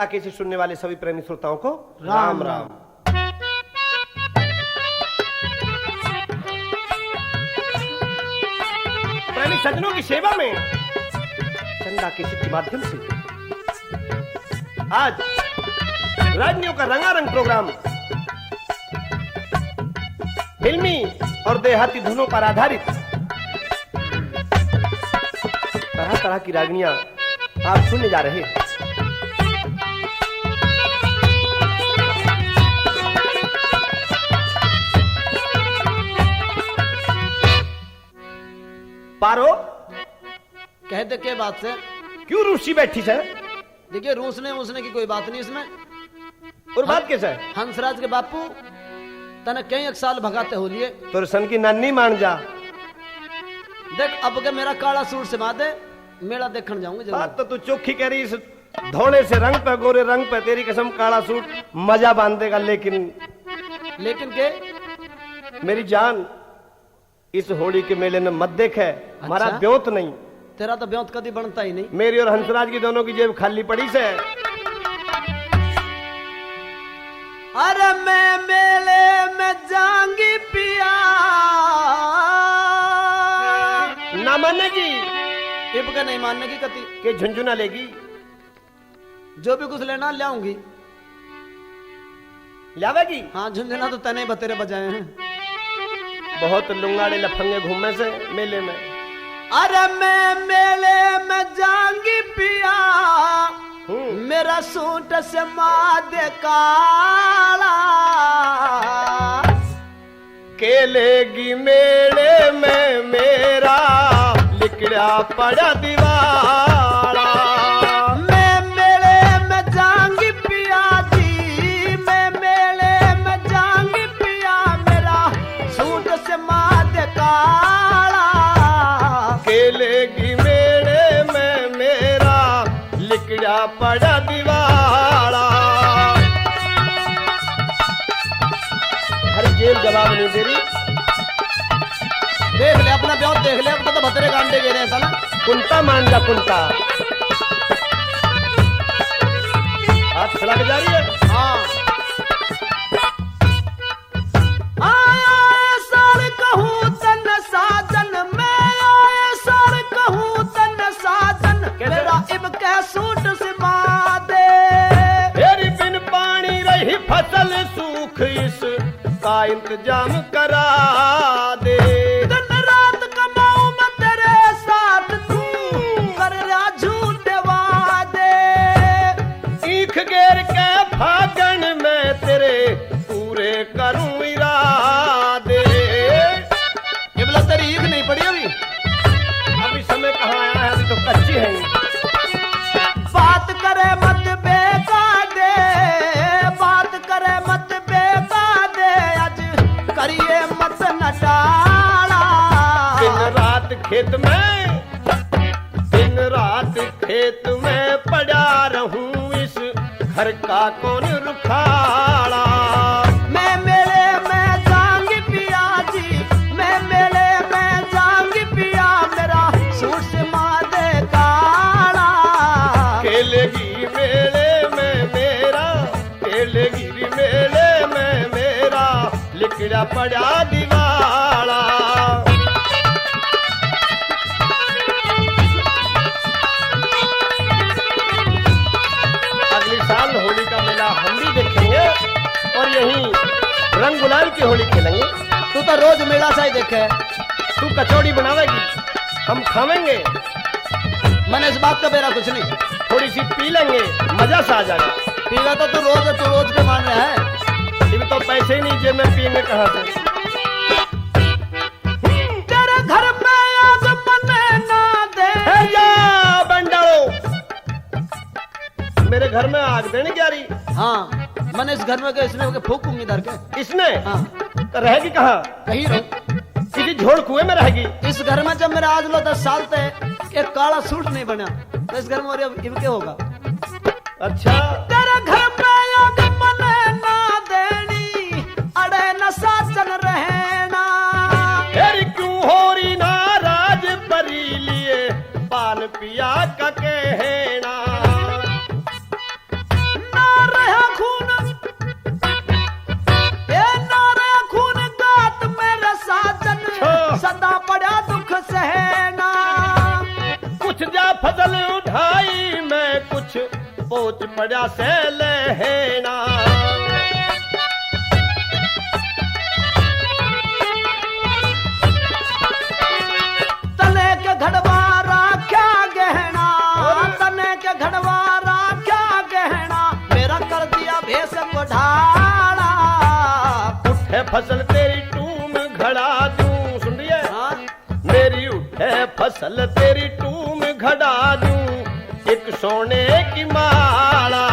चंदा कैसे सुनने वाले सभी प्रेमी श्रोताओं को राम राम। प्रेमी सज्जनों की सेवा में चंदा कैसे के माध्यम से आज राजनियों का रंगारंग प्रोग्राम फिल्मी और देहाती धुनों पर आधारित तरह तरह की रागनियां आप सुनने जा रहे हैं। पारो कहते के बात से क्यों रूसी बैठी है? देखिए रूसने उसने की कोई बात नहीं इसमें। और बात कैसा है? हंसराज के बापू तने कई एक साल भगाते हो लिए तो सन की नानी मान जा। देख अब के मेरा काला सूट से मादे मेला देखने जाऊंगी। बात तो तू चोखी कह रही, इस धोने से रंग पे गोरे रंग पे तेरी कसम काला सूट मजा बांध देगा। लेकिन के मेरी जान इस होली के मेले में मत देख है। हमारा अच्छा? ब्योत नहीं, तेरा तो ब्योत कभी बनता ही नहीं। मेरी और हंसराज की दोनों की जेब खाली पड़ी से। अरे मैं मेले में जाऊंगी पिया ना मानेगी इब का नहीं मानने की कति के झुंझुना लेगी। जो भी कुछ लेना लाऊंगी। लावेगी? हाँ झुंझुना तो तने बतेरे बजाए हैं। बहुत लुंगाड़े लफंगे घूमे से मेले में। अरे मैं मेले में जाऊंगी पिया मेरा सूट से मादे काला केलेगी मेले में मेरा लिकड़ा पड़ा दीवारा। मैं मेले में जाऊंगी पिया जी, मैं मेले में जाऊंगी पिया मेरा सूट से मादे काला केलेगी मेले में मेरा लिकड़ा पड़ा दीवारा। हर जेल जवाब नहीं दे रही। देख ले अपना ब्याह देख ले, अब तो भतरे गांडे गे रहे साला। कुंता मान जा कुंता। हाथ खड़ा के जा रही है। हाँ आया साल कहूँ तन साजन, मैं आया साल कहूँ तन साजन मेरा इब के सूट से मादे। तेरी बिन पानी रही फसल सूख इस का इंतजाम करा दे। दिन रात कमाऊं मैं तेरे साथ, तू कर रहा झूठे वादे। ईख गेर के फागन में तेरे पूरे करूं इरादे। ये बोला तेरी ईख नहीं पड़ी अभी? अभी समय कहाँ आया है? अभी तो कच्ची है। बात करे मत बेका दे, बात करे मत बेका दे, आज करिए मत नटाला। दिन रात खेत में, दिन रात खेत में पड़ा रहूं इस घर का कौन रुखाड़ा। मैं मेले में जाऊंगी पिया जी, मैं मेले में जाऊंगी पिया मेरा सूट से मादे काला। केलेगी मेले में मेरा, केलेगी मेले में मेरा लिकड़ा पड़ा दीवारा। अगले साल होली का मेला हम भी देखेंगे और यहीं रंग गुलाल की होली खेलेंगे। तू तो रोज मेला सा ही देखे। तू कचौड़ी बनावेगी, हम खावेंगे। मैंने इस बात का बेरा कुछ नहीं। थोड़ी सी पी लेंगे, मजा सा आ जाएगा। पीगा तो तू रोज के मान रहा है। इब तो पैसे ही नहीं जेब में, पीने कहाँ से? तेरे घर में आग मने ना दे। है जा बंडालो, मेरे घर में आग देने क्या रही? हाँ मैंने इस घर में के इसने फूकूंगी इधर के। इसने? हाँ तो रहेगी कहाँ? कहीं रहूं। किसी झोड़ कुएं में रहेगी। इस घर में जब मेरा आज लो 10 साल थे एक काला सूट नहीं बना, तो इस घर में और अब क्या होगा? अच्छा तेरे घर में आग मने ना देनी, अड़े न साचन रहना। फिर क्यों हो रही नाराज परी लिए पान पिया का कहना। पोच पड़ा से लहना। तने के घड़वा राख्या गहना, तने के घड़वा राख्या गहना, मेरा कर दिया भेष को ढाला। उठे फसल तेरी टूम घड़ा दूं, सुन रही है? हाँ? मेरी उठे फसल तेरी टूम घड़ा दूं, एक सोने की माला।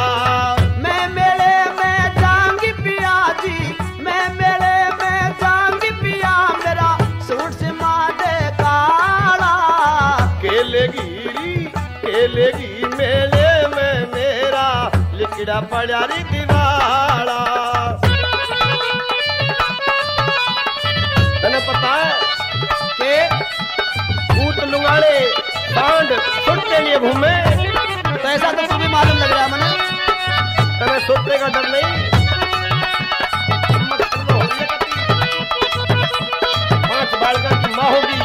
मैं मेले में जाऊंगी पिया जी, मैं मेले में जाऊंगी पिया, मेरा सूट से मादे काला। केलेगी मेले में मेरा लिकड़ा पड़ा री दीवाला। तने पता है कि भूत लुंगाड़े सांड सुट के लिए घूमे, तो ऐसा तो तुम्हें मालूम लग रहा है मने। तने सोचने का डर नहीं। 5 बालका की माँ होगी,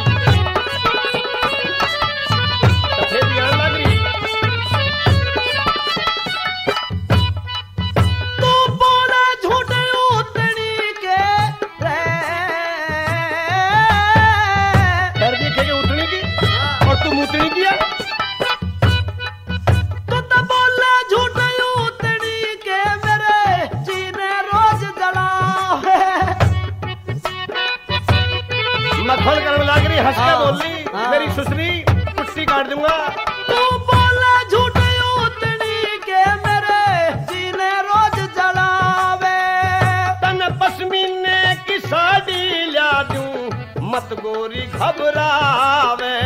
सफेद यार लग रही। तू बोला झूठे उतनी के रे, डर दिखेगी उतनी की और तुम उतनी किया। तू तो बोला झूठे उतनी के, मेरे जीने रोज जला है। मखौल करने लग रही, हंस के हाँ, बोल रही, हाँ। मेरी सुसरी कुट्टी काट दूंगा। तू बोला झूठे उतनी के, मेरे जीने रोज जलावे। तन पश्मीने की साड़ी ला दूं, मत गोरी घबरावे।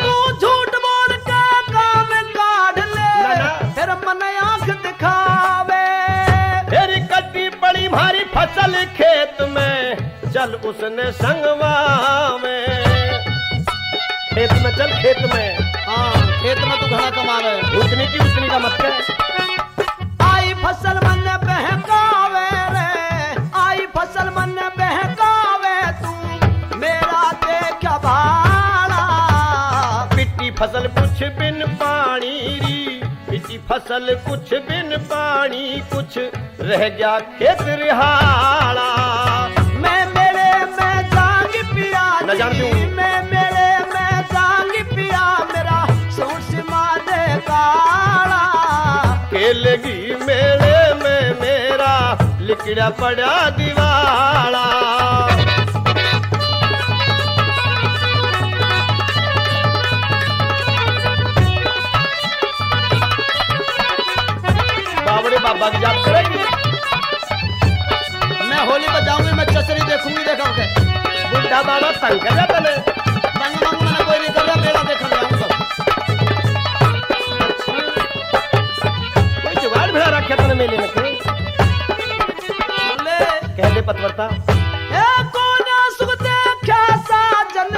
तू झूठ बोल के काम काढ़ ले, ना, ना। फिर मन आंख दिखावे। तेरी कट्टी पड़ी भारी फसल खेत में, चल उसने संगवा में। खेत में चल, खेत में। हाँ, खेत में तू घना कमावे। उतनी की उतनी का मत कह। आई फसल मन बहकावे रे, आई फसल मन बहकावे, तू मेरा देखा भाड़ा। पिट्टी फसल कुछ बिन पानी री, पिट्टी फसल कुछ बिन पानी, कुछ रह गया खेत रिहाड़ा। मैं मेले में जाऊंगी पिया न जान जी, दूं। मैं मेले में जाऊंगी पिया, मेरा सूट सिमा दे काला। केलेगी मेले में मेरा लिकड़ा पड़ा दीवाला। बाबड़े बाबा की याद करेगी। मैं होली पर जाऊंगी, मैं चचरी देखूंगी, देखा के बुढ़ा बाबा तंग कर जाता ने। संग मंग मैंने कोई नहीं कर रहा, मेला देखा जाऊंगा। कोई जुगाड़ भिड़ा रखे तने मेले में के। बोले कह दे पतवरता, ए कोना सुख देखा साजन,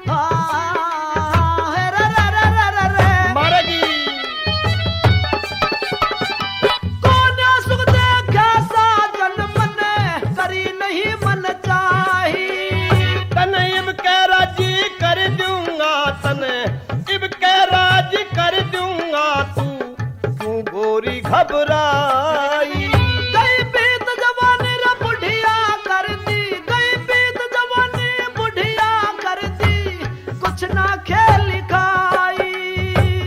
हाँ हे रे रे रे रे रे रे। मारेगी। कोना सुख देखा साजन, मन करी नहीं मन चाही। तने इब के राजी कर दूंगा, तने इब के राजी कर दूंगा, तू गोरी घबराई। गई बीत जवानी रे बुढ़िया कर दी, गई बीत जवानी बुढ़िया कर दी, कुछ ना खेल खाई।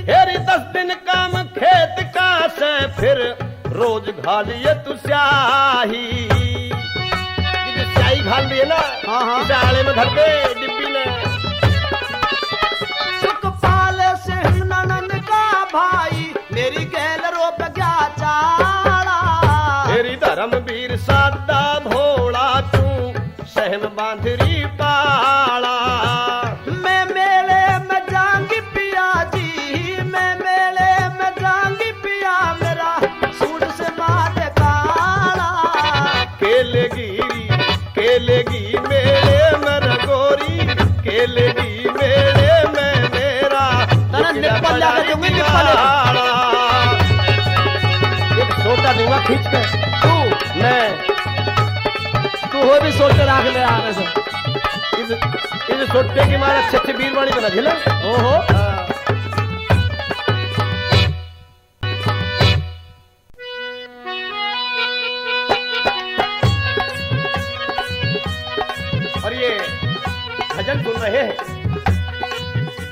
फेरी 10 दिन काम खेत का से, फिर रोज घालिए तू स्याही। ये जो स्याही घाल दिए ना, हाँ, हाँ। इसे आले में धर दे डिब्बी में। सुखपाल सिंह ननद का भाई, मेरी गैल रोप गया चाला। तेरी धर्मवीर सादा भोला, तू सहम बांधरी पाला। मैं मेले में जाऊंगी पिया जी, मैं मेले में जाऊंगी पिया, मेरा सूट से माथे काला। केलेगी मेले में रगोरी, केलेगी मेले में मेरा तने निप्पल ला के दूंगी, निप्पल। एक छोटा दूंगा खींच के, तू हो भी सोच के रख ले आने से। इस सोटे की मारा अच्छे बीरवाणी बना झिला। ओहो।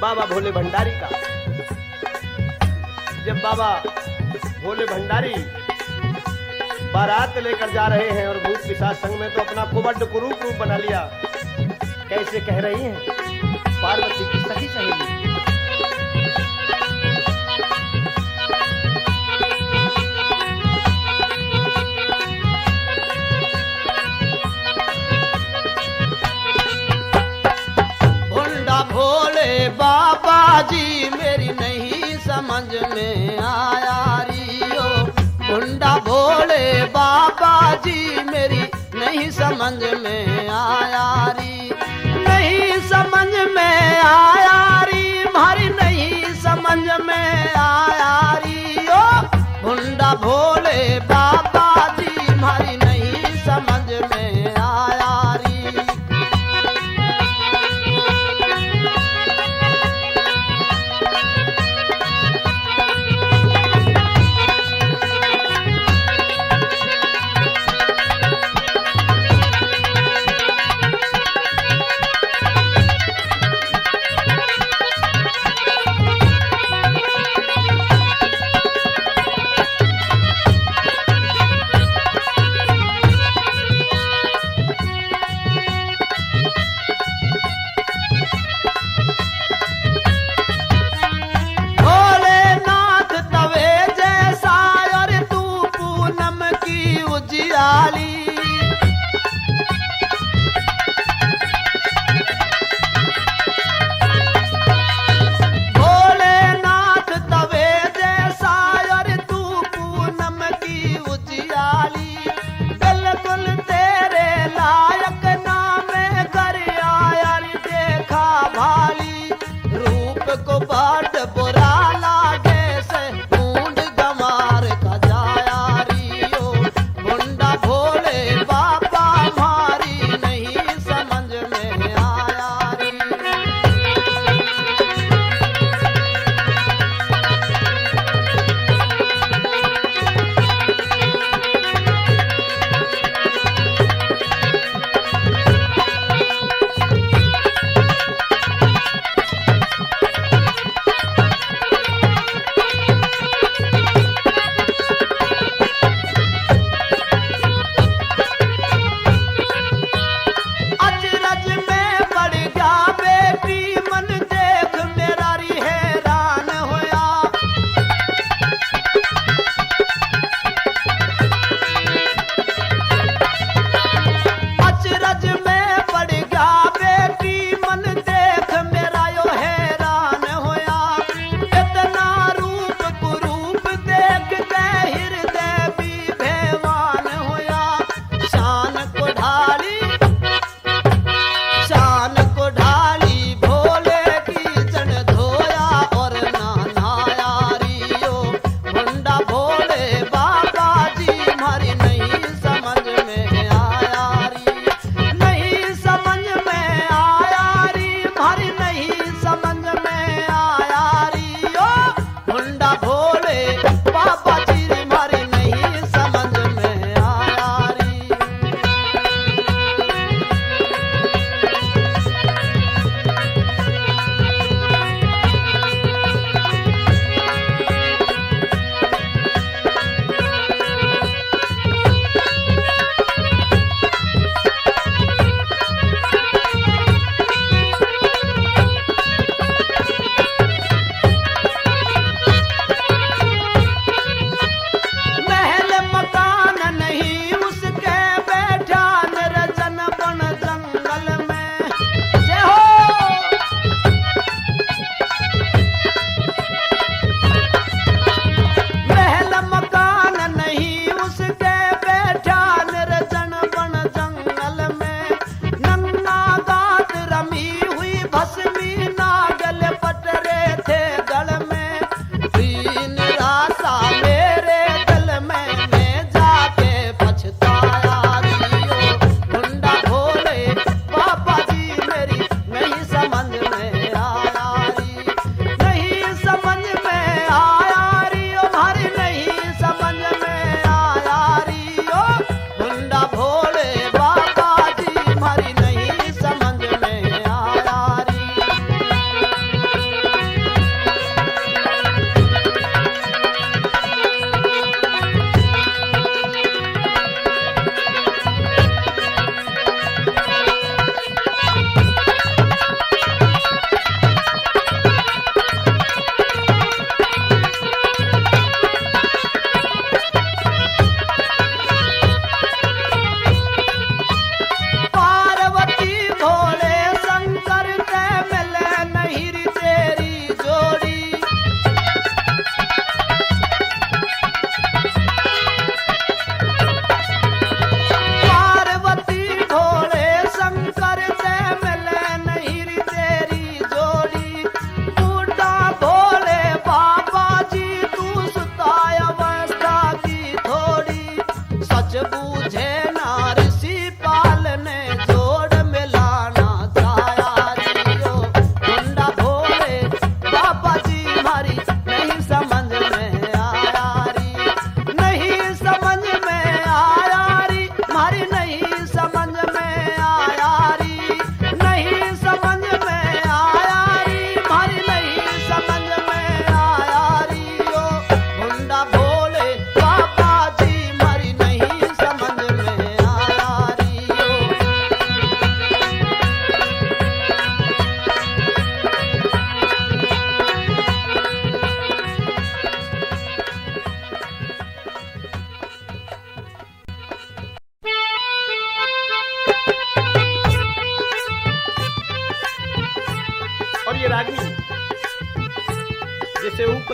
बाबा भोले भंडारी का। जब बाबा भोले भंडारी बारात लेकर जा रहे हैं और भूत पिशाच संग में, तो अपना कुबड्ड कुरूप रूप बना लिया। कैसे कह रही हैं पार्वती की सखी सहेली, भुंडा भोले बाबा जी मेरी नहीं समझ में आया रियो, भुंडा भोले बाबा जी मेरी नहीं समझ में आया री, नहीं समझ में आया री, मारी नहीं समझ में आया री ओ, भुंडा भोले बाबा जी मारी नहीं समझ में आया री।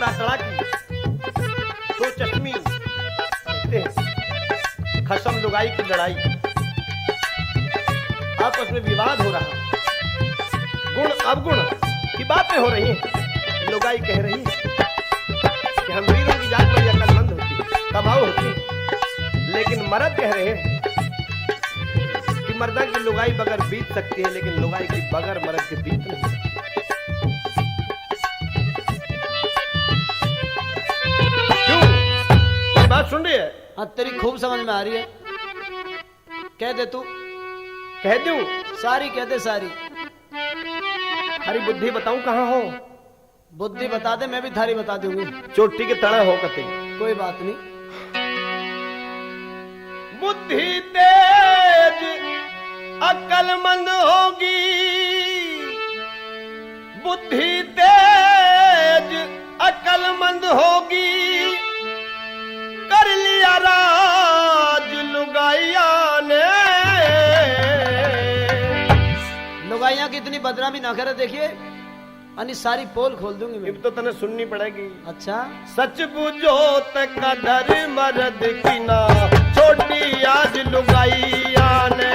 पूरा तड़ा की। दो चश्मी कहते हैं, खसम लुगाई की लड़ाई, आपस में विवाद हो रहा, गुण अवगुण की बातें हो रही हैं। लुगाई कह रही है कि हम वीरों की जात बड़ी अक्लमंद होती है, कमाऊ होती है, लेकिन मर्द कह रहे हैं कि मर्दा की लुगाई बगैर बीत सकती है, लेकिन लुगाई की बगैर मर्द के बीत नहीं सकती। क्यों? ये बात सुन रही है? हाँ, तेरी खूब समझ में आ रही है। कह दे तू। कह दूं? सारी कह दे सारी। हरी बुद्धि बताऊं कहाँ हो? बुद्धि बता दे, मैं भी थारी बता दूंगी। चोटी के तड़े हो कते। कोई बात नहीं। बुद्धि तेज अक्लमंद होगी, बुद्धि तेज अक्लमंद होगी, कर लिया राज लुगाइया ने। लुगाइयां की इतनी बदनामी ना करे, देखिए अनि सारी पोल खोल दूंगी मैं। अब तो तने सुननी पड़ेगी। अच्छा, सच बुझो तक कदर मर्द की ना, छोटी आज लुगाइया ने।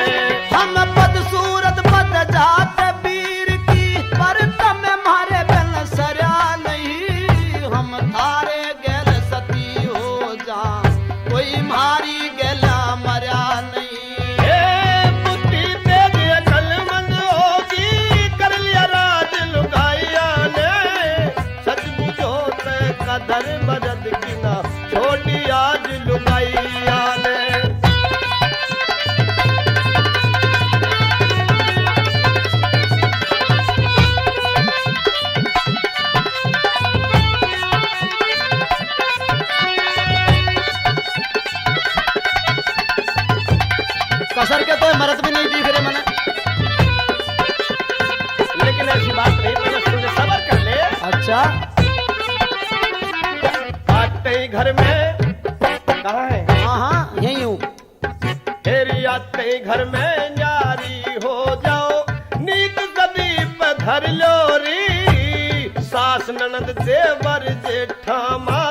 हम बदसूरत बद जात वीर की, पर तम मारे बन सरया नहीं। हम थारे गैल सती हो जा, कोई मारी गैला मरा नहीं। ए बुद्धि तेज अक्लमंद होगी, कर लिया राज लुगाइया ने। सच बुझो तक कदर मर्द की ना, छोटी आज लुगाइया ने। कसर के तो मरद भी नहीं दिख रहे मने। लेकिन ऐसी बात नहीं, पहले सुन ले, सबर कर ले। अच्छा, आते ही घर में कहाँ है? हाँ हाँ यही हूँ। तेरी आते ही घर में न्यारी हो जाओ, नीत सदी पे धर लो री। सास ननद देवर जेठामा,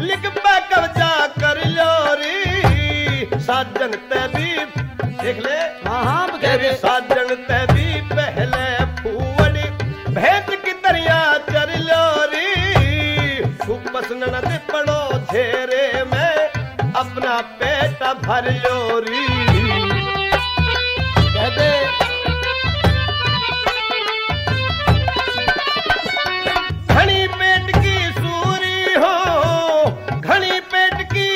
लिख पे कब्जा कर लो री। साजन ते भी देख ले, हाँ हाँ कह तेरी दे। साजन ते भी पहले फूवड़ी, भेंट की दरिया चर लो री। खूबस ननद पड़ो घेरे में, अपना पेट भर लो री। कह दे। घनी पेट की सूरी हो, घनी पेट की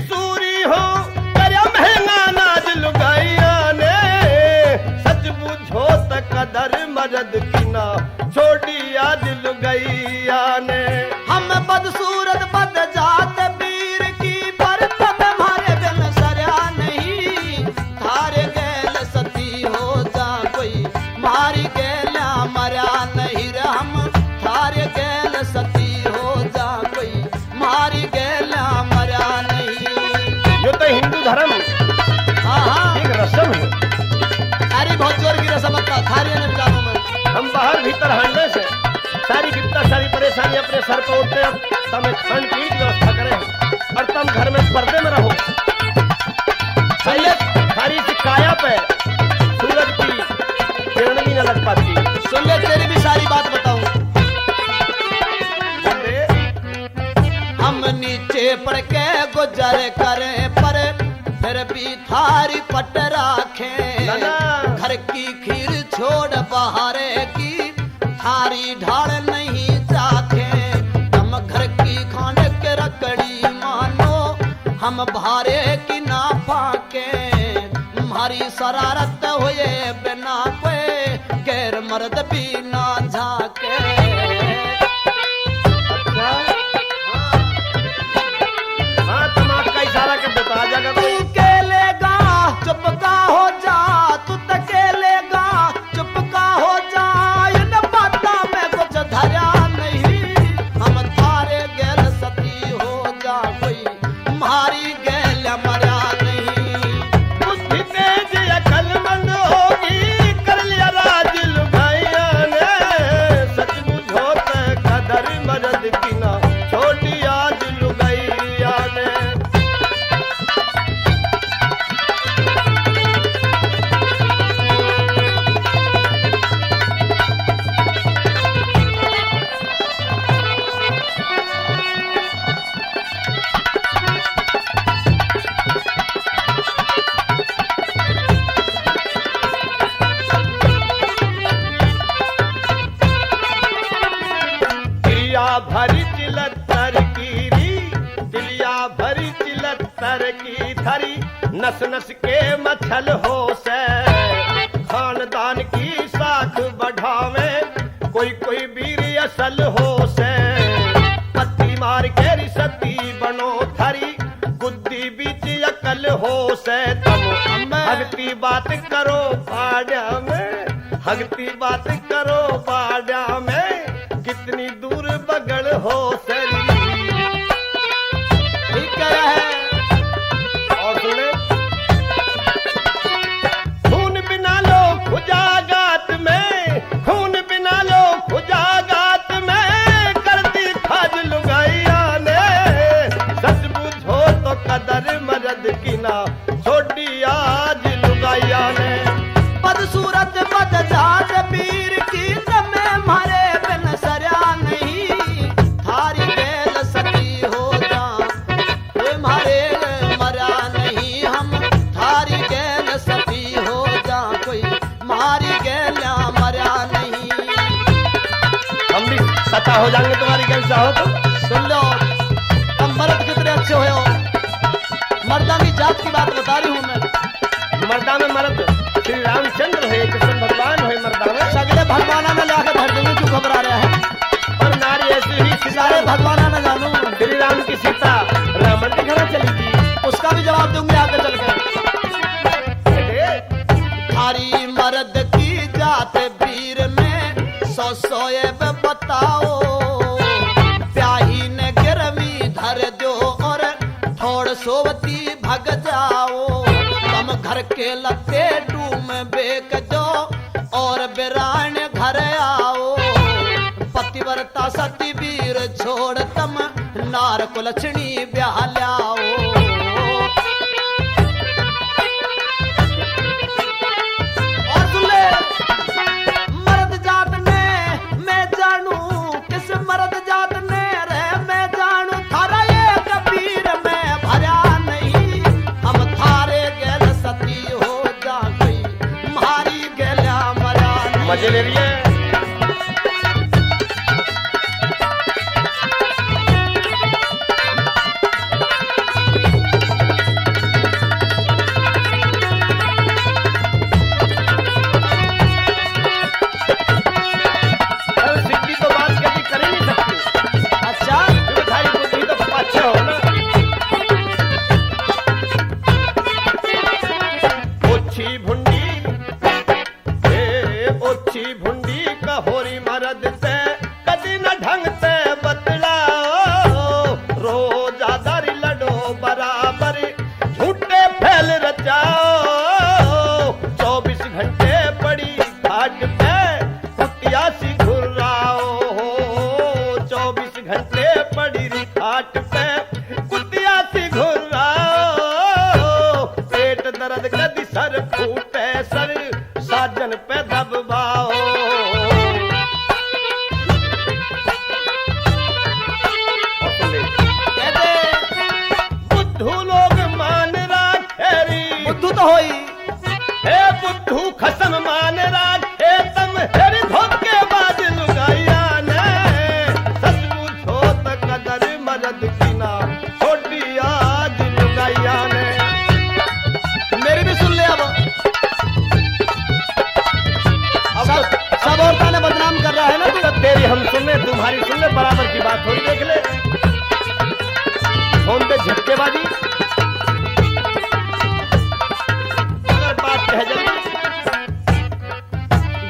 सूरी हो, करया महंगा नाज लुगाइया ने। सच बुझो तक कदर मर्द की ना, छोड़ी आज लुगाइया ने। हम बदसूरत बद जात वीर की, पर तब मारे बिन सरया नहीं। थारे गैल सती हो जा, कोई मारी गैला मरा नहीं रे। हम थारे गैल सती हो जा, कोई मारी गैला मरा नहीं। यो तो हिंदू धर्म हाँ हाँ, एक रस्म है। अरे बहुत जोर की रस्म था, थारी ने जानो मैं। हम बाहर भीतर हटने से सारी विपदा सारी परेशानी अपने सर पर उठते, अब तमें खान पीने की व्यवस्था करें और तुम घर में पर्दे में रहो। सारी सी काया पे सूरज की किरण भी न लग पाती। सुन ले, तेरी भी सारी बात बताऊं। हम नीचे पड़ के गुजर करें, पर फिर भी थारी पट राखें। नाना। घर की खीर छोड़ बाहरे की, थारी ढाल नहीं चाखे। हम घर की खान के रकड़ी मानो, हम भारे की ना फाके। हमारी शरारत हुए बिना कोई गैर मर्द भी ना झाके। हाँ, दिमाग का इशारा कर देता आ जाएगा तू कोई। केलेगा चुप का हो जा, तू तकेलेगा चुप का हो जा। इन बातों में कुछ धरा नहीं, हम थारे गैल सती हो जा, कोई मारी गैल मरा नहीं। बुद्धि तेज अक्लमंद होगी, कर लिया राज लुगाइया ने। सच भरी चिलत्तर की धरी नस नस के मछल हो से खानदान की साख बढ़ावे कोई कोई वीर असल हो से पत्ती मार के रिसती बनो थरी बुद्धि बीच अकल हो से तुम हगती बात करो पाड़ा में हगती बात करो पाड़ा में कितनी दूर बगड़ हो सरी ठीक है। और सुने खून बिना लो खुजागात में खून बिना लो खुजागात में करती खाज लुगाइया ने सच बुझो तो कदर मरद की ना छोटी आज लुगाइया ने बदसूरत बदजात पीर की तमे मारे बिन सरया नहीं थारी गेल सती हो जा कोई मारे मरा नहीं हम थारी गेल सती हो जा कोई मारी गेला मरा नहीं। हम भी सता हो जाएंगे तुम्हारी गल चाहो तो सुन लो तुम मर्द कितने अच्छे हो मर्दा की जात की बात बता रही हूँ मैं। मर्दा में मर्द श्री रामचंद्र है कृष्ण भगवान है मर्दा में सगले भगवाना में लाके भर दूंगी क्यों घबरा रहा है और नारी ऐसी ही सारे भगवाना में जानू श्री राम की सीता रावण के घर चली थी उसका भी जवाब दूंगी आगे चल कर। थारी मर्द की जात वीर में सौ सोएब बताओ प्याही ने गिरवी धर दो और थोड़ सोवती भग जाओ तुम घर के लत्ते डूम बेक दो और बिरान घर आओ पतिव्रता सती वीर छोड़ तम नार कुलछणी ब्याह लाओ। और सुन ले मर्द जात ने मैं जानू किस मर्द जात ने रे मैं जानू थारा ये कबीर में भरा नहीं हम थारे गेल सती हो जा कोई मारी गेला मरा नहीं। मजे ले रही है सिद्धि तो बात कभी कर ही नहीं सकती अच्छा क्योंकि थारी बुद्धि तो पाछे हो ना ओछी भुंडी ओछी भुंडी का होरी मरद से कदी न ढंग से बतलाओ रोजादारी लड़ो बराबर झूठे फैल रचाओ 24 घंटे पड़ी घाट पे कुतिया सी घुर्राओ 24 घंटे पड़ी घाट पे कुतिया सी घुर्राओ पेट दर्द कदी सर फूटे सर साजन पे दबाओ बुद्धू लोग मान राखेरी बुद्धू तो होई हे बुद्धू खसम मान राखे तम हेरी धोखे बाज लुगाइया ने सच पूछो त कदर मरद की ना छोटी आज लुगाइया ने मेरी भी सुन ले अब सब औरतां ने बदनाम कर रहा है ना तब तेरी हम सुन ले तुम्हारी सुन ले बराबर की बात थोड़ी देख ले फोन पे झटकेबाजी अगर बात कह जल्दी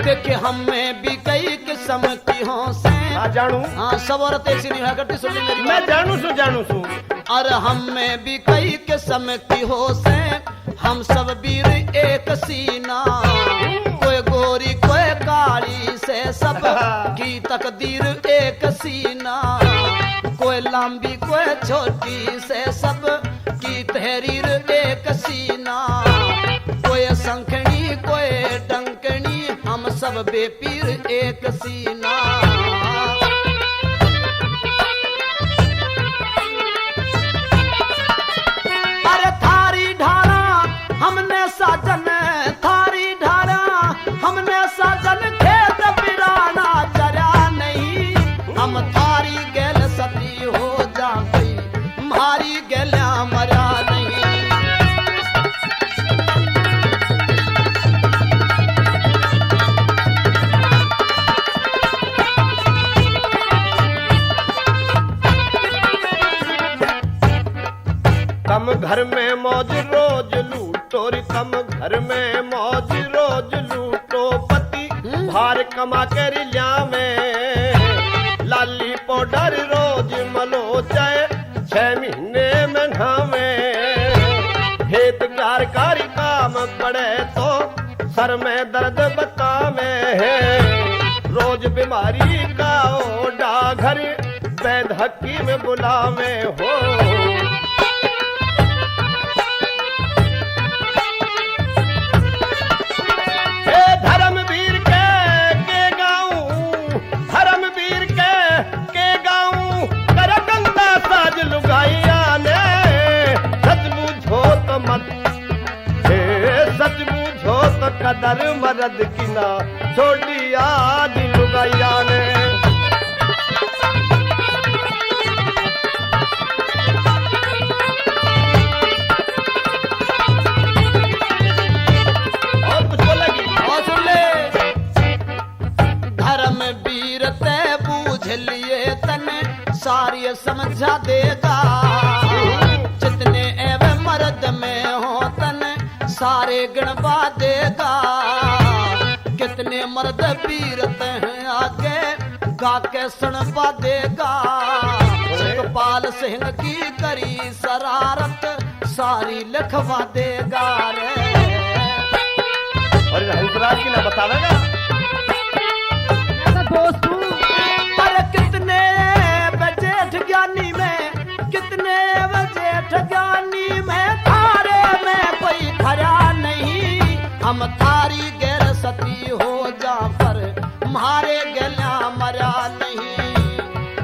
देखे हम में भी कई किस्म की हों से हाँ जानू हाँ सब औरत ऐसी नहीं है करती सुन ली मेरी मैं बात। जानू सू और हम में भी कई किस्म की हो से हम सब वीर एक सीना कोई गोरी कोई काली से सब की तकदीर एक सीना कोई लंबी कोई छोटी से सब की तहरीर एक सीना कोई संखनी कोई डंकनी हम सब बेपीर एक सीना। अरे थारी ढारा हमने साजन थारी ढारा हमने साजन खेत बिराना चरा नहीं हम थारी गेल सती हो जा गई मारी गल्या मरा नहीं। कम घर में मौज रोज लूटो रे, कम घर में मौज रोज लूटो, पति भार कमा कर लिया में, लाली पाउडर रोज मलो चाहे 6 महीने में नहावे, खेत कारकारी काम पड़े तो सर में दर्द बतावे, रोज बीमारी का ओडा घर वैद हकीम बुलावे हो। धर्मवीर के गाऊं, धर्मवीर के गाऊं, कर गंदा साज लुगाइया ने, सच बूझो तो मत, सच बूझो तो कदर मरद की ना, छोड़ी आज लुगाइया ने। सारी समझा देगा, जितने एवं मर्द में हो तन सारे गणवा देगा, कितने मर्द वीरते हैं आगे गा के सुनवा देगा, सुखपाल सिंह की करी शरारत सारी लिखवा देगा रे। और हंसराज की ना बतावेगा दोस्तों, पर कितने जेठ ज्ञानी में, कितने जेठ ज्ञानी में, थारे में कोई खरा नहीं, हम थारी गैर सती हो जा पर मारे गल्या मरा नहीं।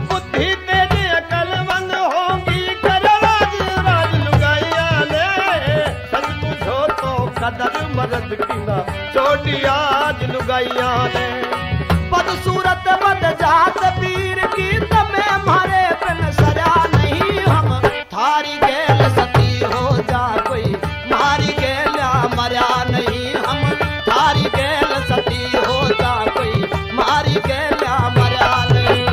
बुद्धि तेरी अकलमंद होगी करवाज राज लुगाइया ने, सच बुझो तो कदर मरद की ना, छोड़ी आज लुगाइया ने। बदसूरत बद जात वीर की तमे मारे बिन सजा नहीं, हम थारी गैल सती हो जा कोई मारी गैला मरा नहीं, हम थारी गैल सती हो जा कोई मारी गैला मरा नहीं।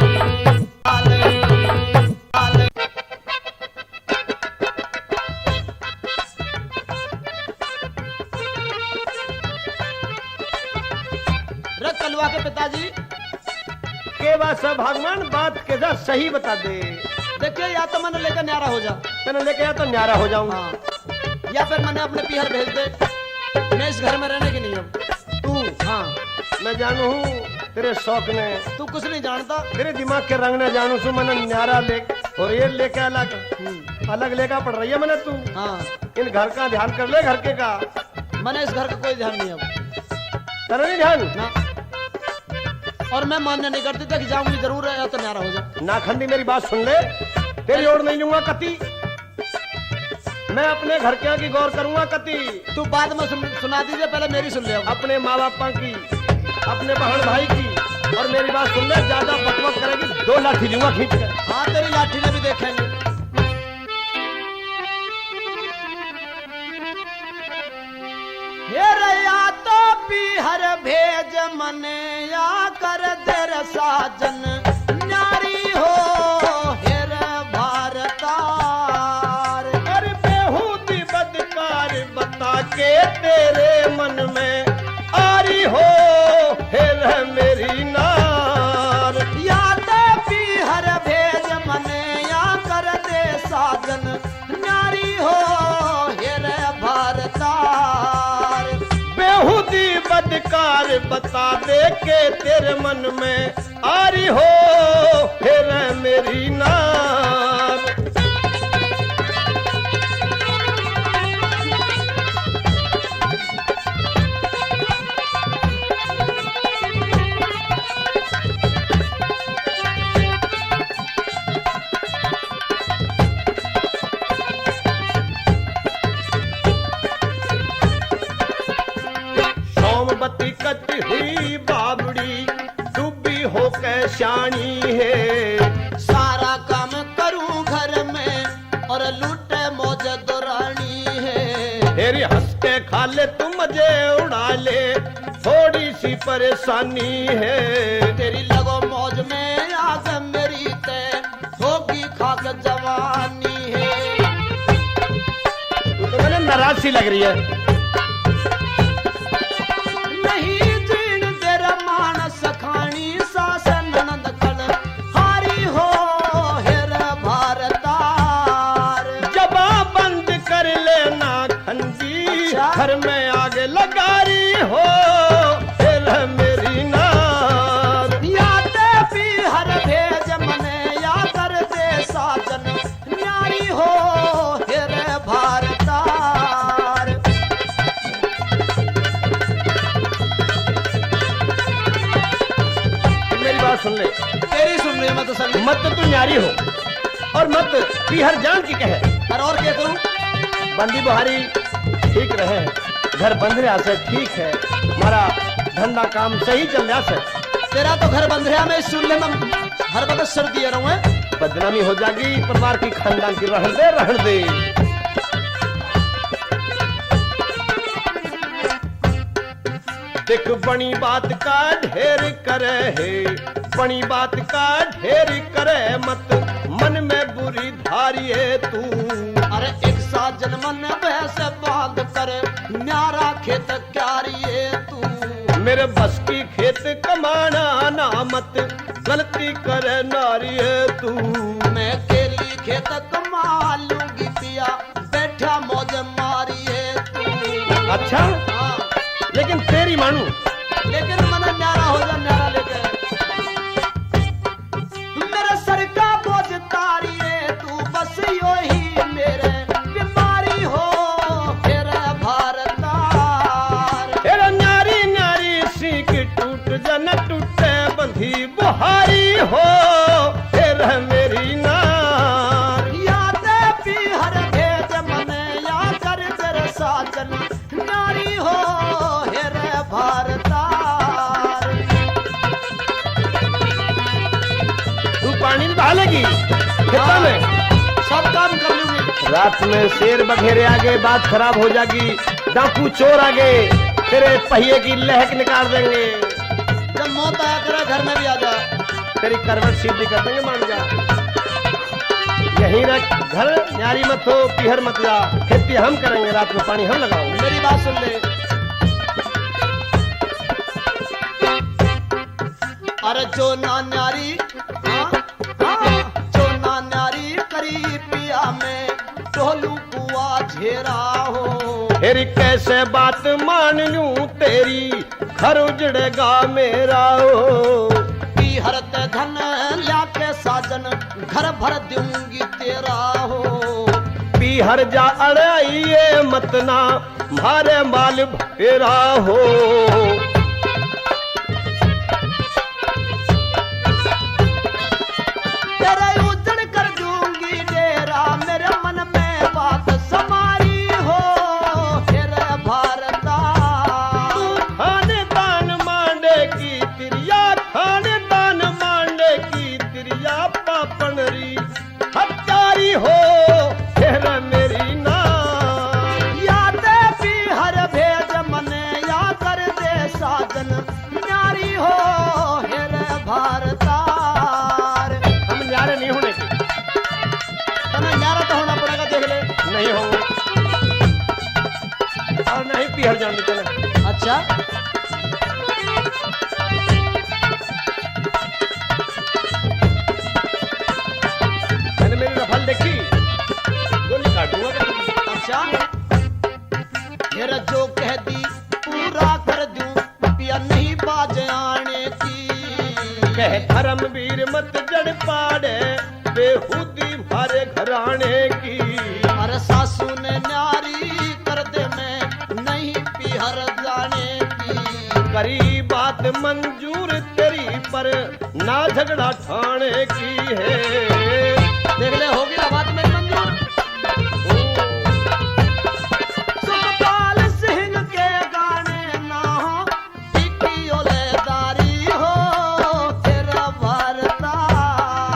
कलवा के पिताजी के बात सब भगवान बात के जा सही बता दे। देखिए, या तो मैंने लेकर न्यारा हो जा, मैंने लेके आया तो न्यारा हो जाऊंगा, हाँ, या फिर मैंने अपने पीहर भेज दे, मैं इस घर में रहने की नहीं हूँ। तू, हाँ मैं जानू हूँ तेरे शौक ने, तू कुछ नहीं जानता, तेरे दिमाग के रंग ने जानू सू, मैंने न्यारा ले और ये लेके अलग लेकर पड़ रही है मैंने। तू हाँ, इन घर का ध्यान कर ले, घर के का। मैंने इस घर का कोई ध्यान नहीं अब, तेरा नहीं ध्यान ना, और मैं मान्य नहीं करती था कि जाऊंगी जरूर है, या तो न्यारा हो जा। नाखंडी मेरी बात सुन ले, तेरी ओर नहीं लूंगा कति, मैं अपने घर के की गौर करूंगा कति। तू बाद में सुना दीजिए, पहले मेरी सुन ले। अपने माँ बापा की, अपने बहन भाई की, और मेरी बात सुन ले, ज्यादा बकवास करेगी 2 लाठी लूंगा खींच कर। हाँ, तेरी लाठी ने भी देखेंगे। या तो पीहर भेज मने या कर दर साजन, नारी हो हेर भारतार। अरे बेहूदी बदकार बता के तेरे मन में आरी हो हेर मेरी नार। या तो पीहर भेज मने या कर दे साजन, नारी हो हेर भारतार। बेहूदी बदकार बता दे के तेरे मन में आरी हो हेर मेरी नार। सोमवती कटी हुई बाबड़ी डूबी हो के शानी है। सारा काम करूं घर में झूले खा ले तू मजे उड़ा ले, थोड़ी सी परेशानी है। तेरी लगो मौज में आग मेरी तय होगी खाक जवानी है। तो मैंने नाराज सी लग रही है। नहीं जीण तेरा मानस खानी सास ननद कल हारी हो हेर भारतार। जबा बंद कर लेना खंजी, अच्छा? घर में आग लगा रही हो फिर मेरी नार। याते भी हर भेज मने या कर दे साजन न्यारी हो हेर भारतार। मेरी बात सुन ले, तेरी सुन रही मैं तो सर मत तो तू न्यारी हो और मत पीहर जान की कहे। और क्या करूं? बंदी बुहारी ठीक रहे, घर बंद रहा से ठीक है, हमारा धंधा काम सही चल रहा से। तेरा तो घर बंद रहा, मैं इस चूल्हे में हर वक्त सर दिए रहूं है। बदनामी हो जाएगी परिवार की, खानदान की। रहन दे रहन दे। देख बड़ी बात का ढेर करे है, बड़ी बात का ढेर करे मत, मन में बुरी धारी है तू। अरे एक साजन मन बहस बांध कर न्यारा खेत क्यारिए तू। मेरे बस की खेत कमाना ना मत, गलती करे नारी है तू। मैं केली खेत कमा लूंगी पिया बैठा मौज मारिए तू। अच्छा, हाँ, लेकिन तेरी मानू, लेकिन मन न्यारा हो जा न्यारा लेके। मेरे सर का बोझ तारिए तू बस यो ही मेरे बीमारी हो मेरे भारतार। तेरा नारी नारी सीख टूट जन टूटे बंधी बुहारी हो फिर मेरी नार। यादे भी हर भेज मने या कर तेरे साजन नारी हो हेरे भारतार। तू पानी में बहा लेगी खेता में, सब काम कर लूंगी। रात में शेर बघेरे आगे बात खराब हो जाएगी, डाकू चोर आगे तेरे पहिए की लहक निकाल देंगे। जब मौत आया करे घर में भी आ जा। तेरी करवट सीधी कर देंगे, मान जा। यहीं रख घर, न्यारी मत हो, पीहर मत जा, खेती हम करेंगे, रात में पानी हम लगाओगे। मेरी बात सुन ले। अरे जो ना न्यारी, हाँ, हाँ, जो ना न्यारी करी पिया में टोलू कुआ झेरा हो। फिर कैसे बात मान लूं तेरी, घर उजड़ेगा मेरा हो। हरत धन लाके साजन घर भर दूंगी तेरा हो। पीहर जा अड़ाइए मत ना मारे माल फेरा हो। तेरे उजड़ कर दूंगी डेरा मेरे मन में बात समारी हो तेरे भारता। खानदान मांडे की तिरिया, खानदान मांडे की तिरिया, पापनरी हत्यारी हो फिर मेरी नार। यादे भी हर भेज मने या कर दे साजन न्यारी हो हेरे भारतार। हम न्यारे नहीं होने की, तुम्हें न्यारा तो होना पड़ेगा, देख ले। नहीं होंगे और नहीं पीहर जान देते। अच्छा, मैंने मेरी रफल देखी, गोली काटूंगा। अच्छा, मेरा जो कह दी पूरा कर दूं, पिया नहीं बाज आने की। कह धर्मवीर मत जड़ पाड़े, बेहूदी मारे घराने की। अरे सासू ने न्यारी कर दे मैं नहीं पिहर जाने की। करी बात मंजूर तेरी पर ना झगड़ा ठाने की है। देख ले, होगी ना बात मेरी मंजूर। सुखपाल सिंह के गाने ना हो, टिकी ओलेदारी हो तेरा वारता।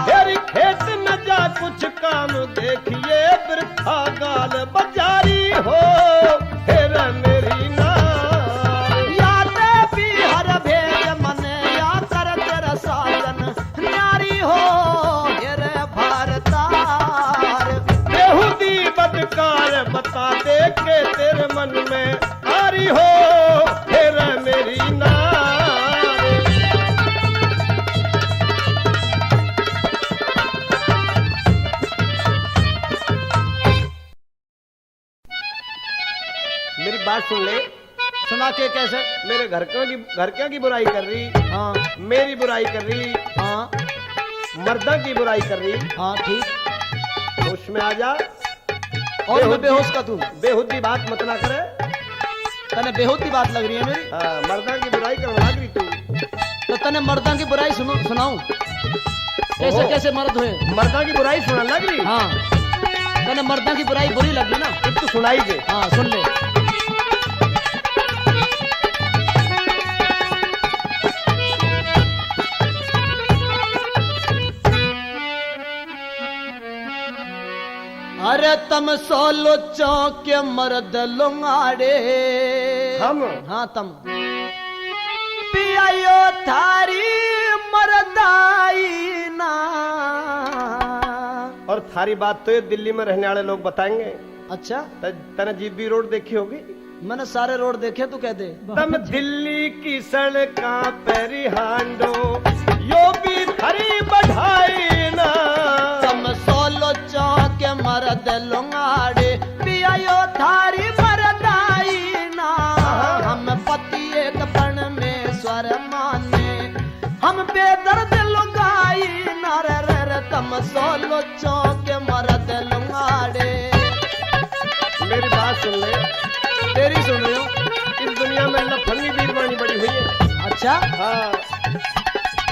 तेरी खेत न जा कुछ काम देखिए, वृथा गाल बजारी हो फिर मेरी बता दे के तेरे मन में आरी हो फिर मेरी नारे। मेरी बात सुन ले। सुना के कैसे? मेरे घर की बुराई कर रही, हाँ मेरी बुराई कर रही, हाँ मर्दा की बुराई कर रही। हाँ ठीक। होश में आ जा। और मैं बेहोश का तू बेहुदी बात मत ना करे। तने बेहोती बात लग रही है मेरी। हाँ, मर्दा की बुराई करने लग रही तू। तो तने मर्दा की बुराई सुनाऊं? कैसे ओहो। कैसे मर्द हुए? मर्दा की बुराई सुना लग रही। हाँ तने मर्दा की बुराई बुरी लगी ना? तू सुनाई दे। हाँ सुन ले। अरे तम सोलो चौके मर्द लुंगाड़े। हम? हाँ तम पियायो थारी मर्दाई ना। और थारी बात तो ये दिल्ली में रहने वाले लोग बताएंगे। अच्छा तने जीबी रोड देखी होगी। मैंने सारे रोड देखे, तू कह दे। तम दिल्ली की सड़का पेरी हांडो यो भी थारी बढ़ाई ना। तम सोलो चौके मर्द लुंगाड़े पियायो थारी मर्दाई ना। हम पति एक पण में स्वर माने, हम बेदर्द लुगाई ना। रे तम सोलो चौके मर्द लुंगाड़े। मेरी बात सुन ले। तेरी सुन रही हूँ। इस दुनिया में लफंगी बीरवानी बड़ी हुई है। अच्छा हाँ,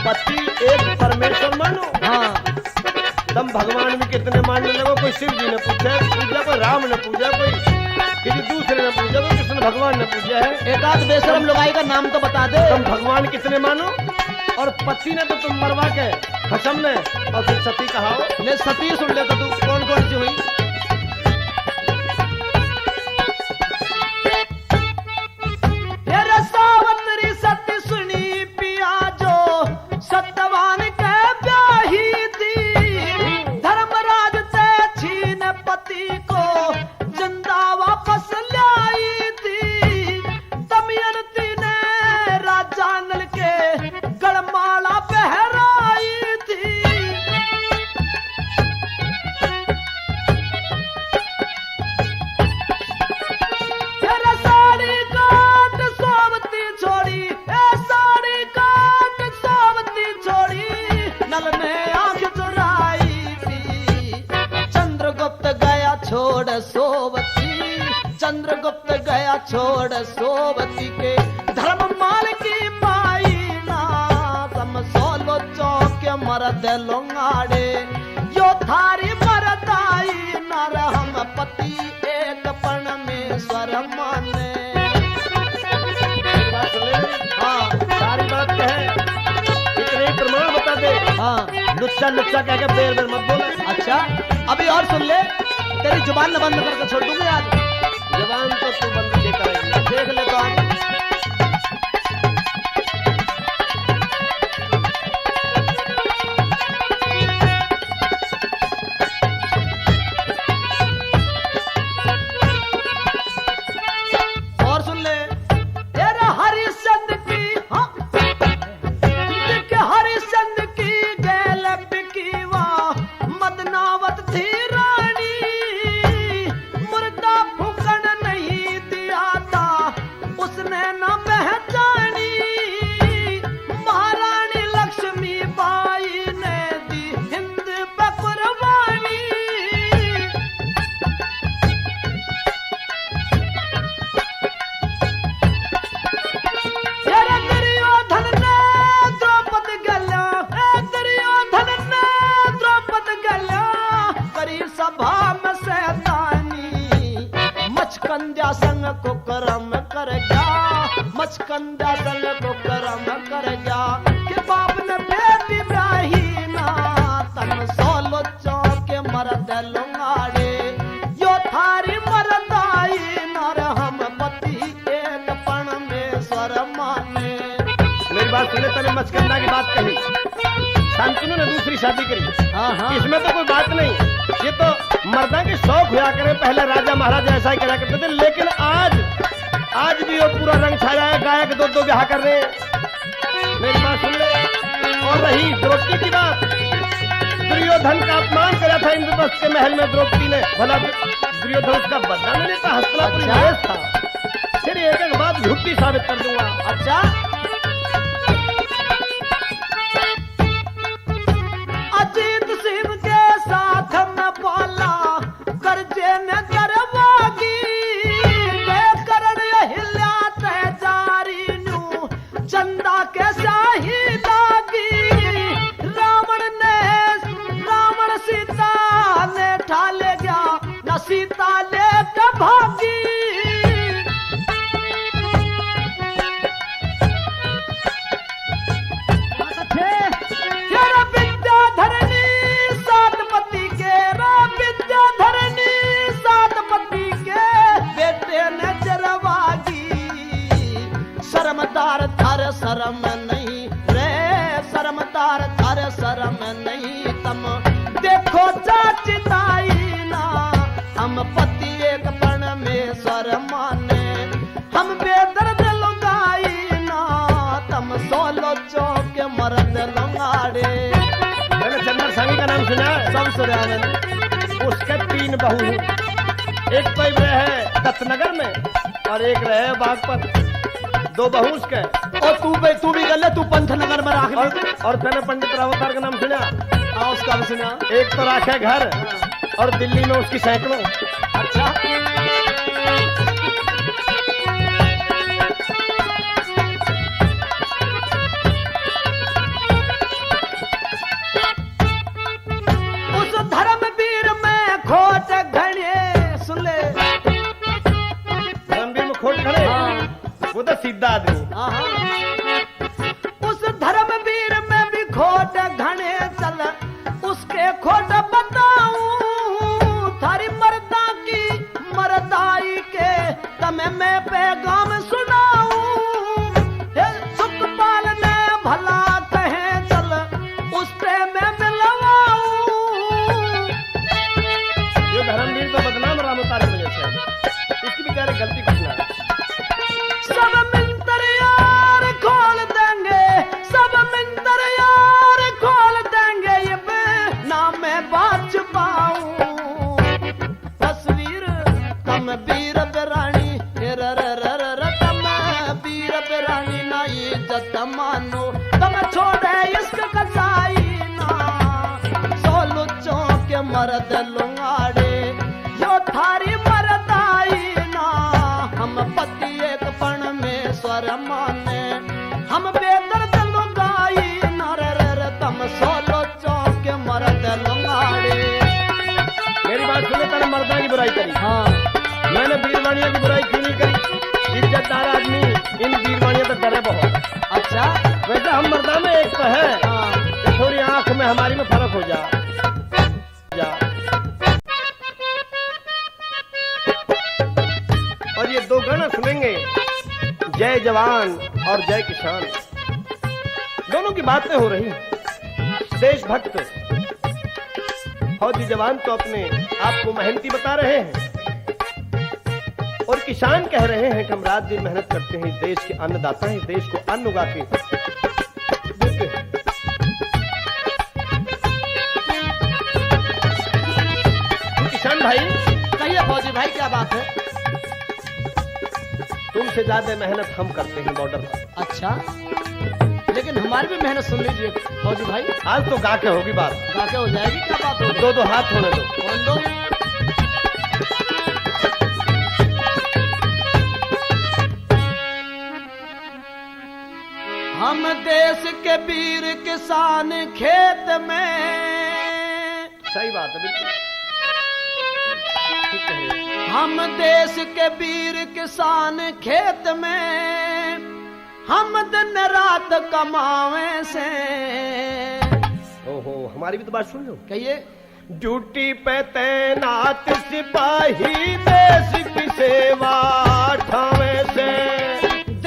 पति एक परमेश्वर मानो। हाँ तुम भगवान भी कितने मानने लगो। कोई शिव जी ने पूजा, कोई राम ने पूजा, कोई किसी दूसरे ने पूजा, कोई कृष्ण भगवान ने पूजा है। एक आध बेशरम लुगाई का नाम तो बता दे। तुम भगवान कितने मानो। और पति ने तो तुम मरवा के भसम ने, और फिर सती कहाओ। ले सती सुन ले तो तू कौन कौन सी हुई? तेरे सावतरी सती सुनी पिया जो सत्यवान के ब्याही थी। धर्मराज से छीन पति को जिंदा वापस लाई थी। दमयंती ने राजा नल के गढ़माला पहराई थी। तेरा साड़ी काट सोवती छोड़ी, ए साड़ी काट सोवती छोड़ी। नल ने आंख चुराई थी। चंद्रगुप्त गया छोड़ सोवती, चंद्रगुप्त गया छोड़ सोवती के धर्म माल की माई ना। तम सोलो चौके मर्द लुंगाड़े यो थारी मर्दाई नर। हम पति एक पण में स्वर माने। बात सुन ले। हाँ सारी बात क्या है, इतने ही प्रमाण बता दे। हाँ लुच्चा लुच्चा कह के बेर बेर मत बोल। अच्छा अभी और सुन ले। तेरी जुबान न बंद करके छोड़ दूंगी आज। जवान तो तू बंद देकर आएगी। देख ले तो आज। और सुन ले। तेरा हरिश्चंद्र की, हाँ देख हरिश्चंद्र की गैल बिकी वाह मदनावत थी रानी। मुर्दा फूकन नहीं दिया था उसने न पहचानी। महारानी लक्ष्मी बाई ने दी हिंद पे कुर्बानी। तेरे दुर्योधन ने द्रौपद गल्या, दुर्योधन ने द्रौपद गल्या। करी सभा में शैतानी, मचकंद्या संग को कर्म कर गया। मचकंद्या संग को कर्म कर गया। कि बाप ने बेटी ब्राही ना। तम सोलो चौके मर्द लुंगाड़े यो थारी मर्दाई नर। हम पति एक पण में स्वर माने। मेरी बात सुने। तने मचकंदा की बात कही, शांतनु ने दूसरी शादी करी। हाँ हाँ इसमें तो कोई बात नहीं। ये तो मर्दा के शौक हुआ करे, पहले राजा महाराजा ऐसा ही करा करते थे, लेकिन आज भी वो पूरा रंग छाया है, गायक दो ब्याह कर रहे हैं। मेरी बात सुन ले। और रही द्रौपदी की बात, दुर्योधन का अपमान करा था इंद्रप्रस्थ के महल में द्रौपदी ने, भला दुर्योधन उसका बदला नहीं लेता, हस्तिनापुर नरेश था। फिर एक बात झूठी साबित कर दूंगा। अच्छा, अजीत सिंह के साथ में पाला कर्जे में करवागी, करण हिल्या तेजारी न्यू चंदा के शाही दागी। रावण सीता ने ठाले गया न सीता ले के भागी। शर्मदार थर शर्म नहीं रे, शर्मदार थर शर्म नहीं, तम देखो चाचिताई ना। हम पति एक परमेश्वर माने, हम बेदर्द लुगाई ना, तम सोलो चौक मर्द लुगाड़े। मैंने चंद्र सांगी का नाम सुना है? सब सुना मैंने। उसके 3 बहू हैं, एक तो रहे दत्तनगर में और एक रहे बागपत, 2 बहू उसके। और तू भी गले, तू पंथनगर में राख। और मैंने पंडित रावतार का नाम सुना? हाँ, उसका भी सुना। एक तो राखे घर और दिल्ली में उसकी सैकड़ों। अच्छा, उस धर्मवीर में खोट घड़े, सुन ले। धर्मवीर में खोट खड़े? वो तो सीधा आदमी। उस धर्मवीर में भी खोट घने चल, उसके खोट बताऊं थारी मर्दा की मर्दाई के, तमें मैं पैगाम सुनाऊं। सुखपाल ने भला कहे चल, उस पे मैं मिलवाऊं। ये धर्मवीर तो बदनाम रामतार की वजह से, इसकी बेचारे गलती कुछ ना। सब मिंतर यार खोल देंगे, सब मिंतर यार खोल देंगे, ये ना मैं बात छुपाऊं। तस्वीर तम वीर बेरानी, तम वीर बेरानी ना इज्जत मानो, तम छोड़े इश्क कसाई ना। सोलू चौक मर्द लुगाड़े, यो थारी मर्दाई ना। हम पति एक परमेश्वर माने, हम बेदर्द लुगाई नर तम सोलो चौक मर्द लुगाड़े। मेरी बात सुनो, तने मर्दा की बुराई करी। हाँ, मैंने बीरवानिया की बुराई क्यों नहीं करी? इज्जतदार आदमी इन बीरवानिया तो डरे बहुत। अच्छा, वैसे हम मर्दा में एक तो है कि थोड़ी आंख में हमारी में फर्क हो जा। और ये 2 गाना सुनेंगे, जय जवान और जय किसान, दोनों की बातें हो रही। देशभक्त फौजी जवान तो अपने आप को मेहनती बता रहे हैं और किसान कह रहे हैं कि हम रात दिन मेहनत करते हैं, देश के अन्नदाता हैं, देश को अन्न उगा के देते हैं। किसान भाई, कहिए फौजी भाई क्या बात है? तुमसे ज्यादा मेहनत हम करते हैं बॉर्डर पर। अच्छा, लेकिन हमारी भी मेहनत सुन लीजिए फौजी भाई। आज तो गा के होगी बात। गा के हो जाएगी? क्या बात होगी? 2 हाथ होने दो। कौन दो? हम देश के वीर किसान खेत में। सही बात है, बिल्कुल ठीक कह रहे हो। हम देश के वीर किसान खेत में, हम दिन रात कमावे से। ओहो, हमारी भी तो बात सुन लो। कहिए। ड्यूटी पे तैनात सिपाही देश की सेवा ठावे से।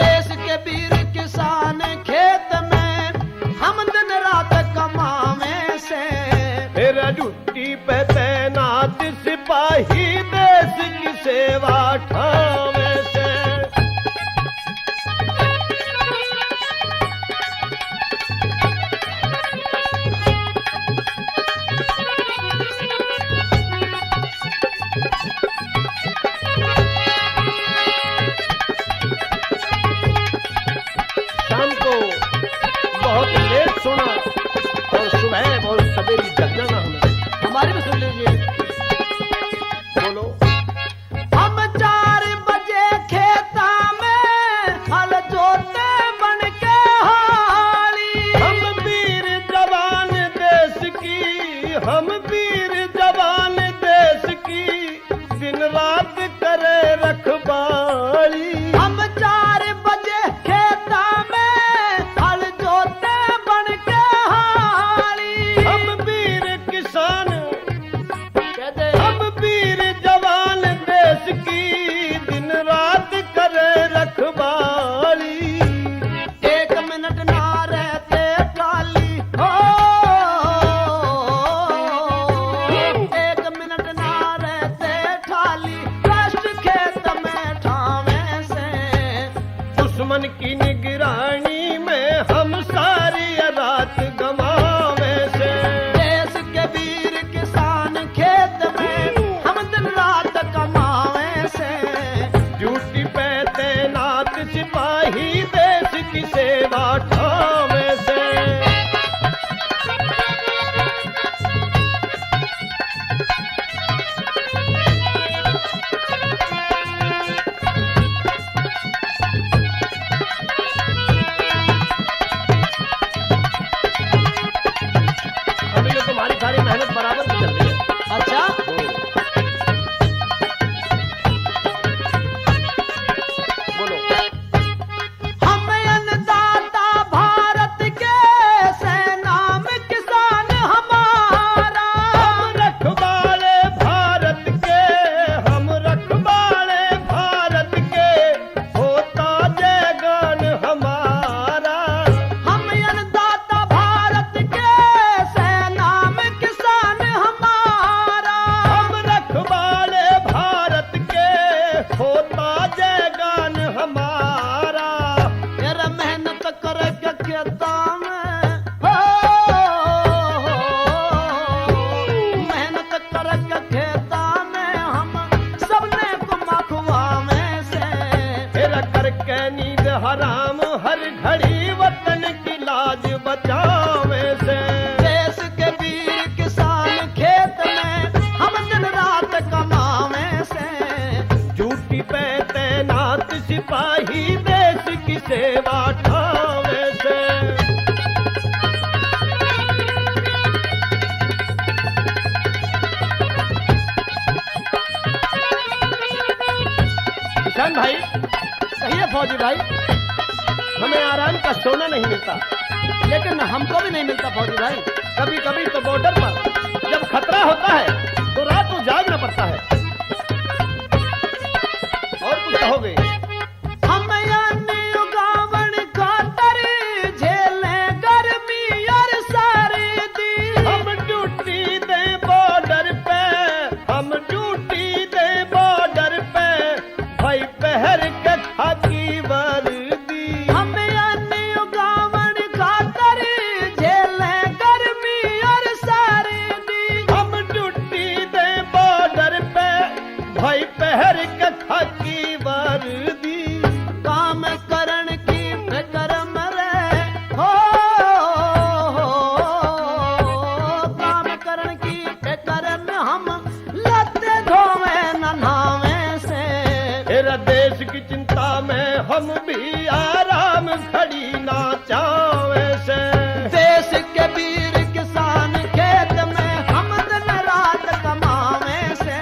देश के वीर किसान खेत में, हम दिन रात कमावे से। फिर ड्यूटी पे तैनात ठावे से। शाम को बहुत लेट सोना और सुबह बहुत सवेरे जग जाना हमें। हमारी भी सुन लीजिए। बोलो। हम 4 बजे खेता में हल जोते बन के हाली। हम वीर जवान देश की, हम वीर जवान देश की, दिन रात करे रखवाली। हम 4 बजे खेता में हल जोते बन के हाली। हम वीर किसान, कहते हम वीर जवान देश की, दिन रात करे रखवाली। 1 मिनट ना रहते खाली हो, 1 मिनट ना रहते खाली, कष्ट खेत में ठावे से। दुश्मन की निगरानी में हम सारी रात गंवावे से। देश के वीर किसान खेत में हम दिन रात कमावे से। ड्यूटी पे तैनात सिपाही देश की सेवा ठावे से। अभी तो तुम्हारी सारी मेहनत बराबर की चल रही है। अच्छा, बोलो। हम अन्नदाता भारत के सेना में किसान हमारा। हम रखवाले भारत के, हम रखवाले भारत के, होता जयगान हमारा। हम अन्नदाता भारत के सेना में किसान हमारा। हम रखवाले भारत के, होता जयगान हमारा। तेरा मेहनत करके खेता में हो, मेहनत करके खेता में हम सबने कुमकुआ में से। फिर करके नींद हराम हर घड़ी वतन की लाज बचावे से। देश के वीर किसान खेत में हम दिन रात कमावे से। ड्यूटी पे तैनात सिपाही देश की सेवा ठावे से। किसान भाई, कहिए फौजी भाई। हमें आराम का सोना नहीं मिलता। लेकिन हमको भी नहीं मिलता फौजी भाई। कभी कभी तो बॉर्डर पर जब खतरा होता है तो रात को जागना पड़ता है। और कुछ कहोगे? हम यानी उगावन खातर झेले गर्मी और सर्दी। हम ड्यूटी दे बॉर्डर पे, हम ड्यूटी दे बॉर्डर पे, भाई पहर के खाकी वर्दी। हम यानी उगावन खातर झेले गर्मी और सर्दी। हम ड्यूटी दे बॉर्डर पे, भाई पहर के खाकी वर्दी। काम करण की फिक्र मरे हो, काम करण की फिक्र में हम लते धोवे न नहावे से। तेरा देश की चिंता में हम भी आराम खड़ी ना चावे से। देश के वीर किसान खेत में हम दिन रात कमावे से।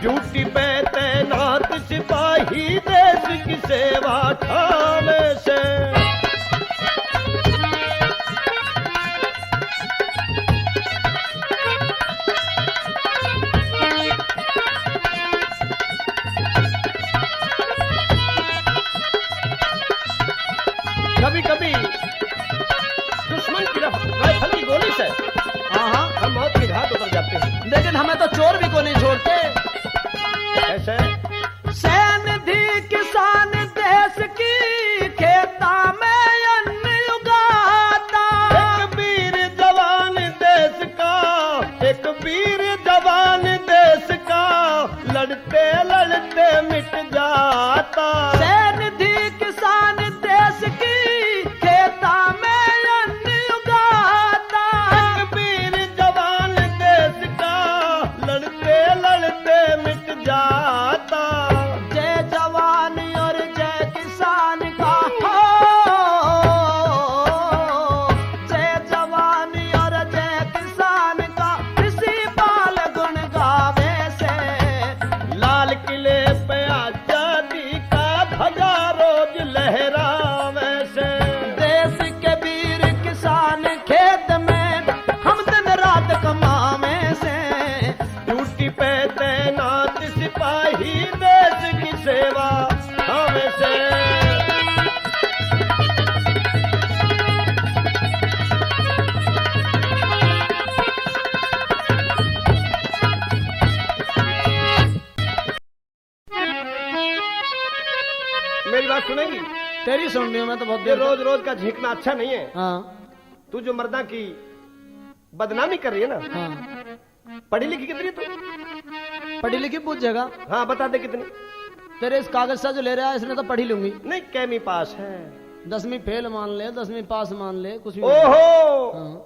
ड्यूटी पे तैनात सिपाही देश की सेवा ठावे से। कभी कभी लड़ते मिट जाता। निधि किसान देश की खेता में अन्न उगाता। एक वीर जवान देश का लड़ते लड़ते मिट जाता। जय जवान और जय किसान का हो, जय जवान और जय किसान का इसी बाल गुण गावे से। लाल किले पे आजादी का ध्वजा रोज लहरावे से। देश के वीर किसान खेत में हम दिन रात कमावे से। ड्यूटी पे तैनात सिपाही देश की सेवा हमें से। मेरी बात सुनेगी? तेरी सुन रही हूँ मैं तो बहुत ये देर रोज रोज का झींकना अच्छा नहीं है। हाँ तू जो मर्दा की बदनामी कर रही है ना, हाँ पढ़ी लिखी कितनी तू? पढ़ी लिखी पूछ जगह। हाँ बता दे कितनी? तेरे इस कागज सा जो ले रहा है इसने तो पढ़ी लूंगी। नहीं कैमी पास है। 10वीं फेल मान ले, 10वीं पास मान ले, कुछ भी ओहो, हाँ।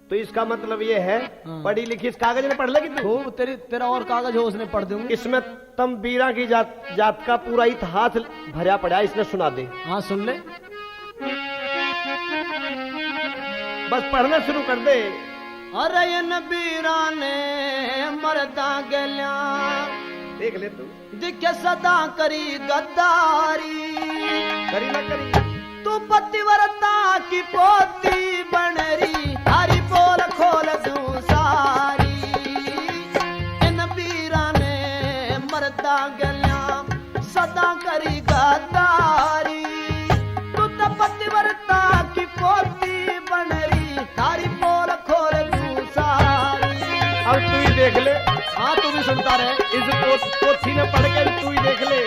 तो इसका मतलब ये है हाँ। पढ़ी लिखी इस कागज में पढ़ लगी तू? खूब तेरा और कागज हो उसने पढ़ दूंगी। इसमें तम बीरा की जात का पूरा इतिहास भरा पड़ा है, इसने सुना दे। हाँ सुन ले। बस पढ़ना शुरू कर दे। अरे इन बीरा ने मरदा गल्या देख ले तू, दिखे सदा करी गद्दारी। करी ना करी। तू पतिव्रता की पोती बनरी, हरी बोल खोल दूं सारी। इन बीरा ने मरदा गल्या सदा करी गद्दारी। तू तो पतिव्रता की पोती बनरी, हरी बोल खोल दूं सारी। अब तू ही देख ले। हाँ तू भी सुनता रहे। इस पोथी में पढ़ के तू ही देख ले।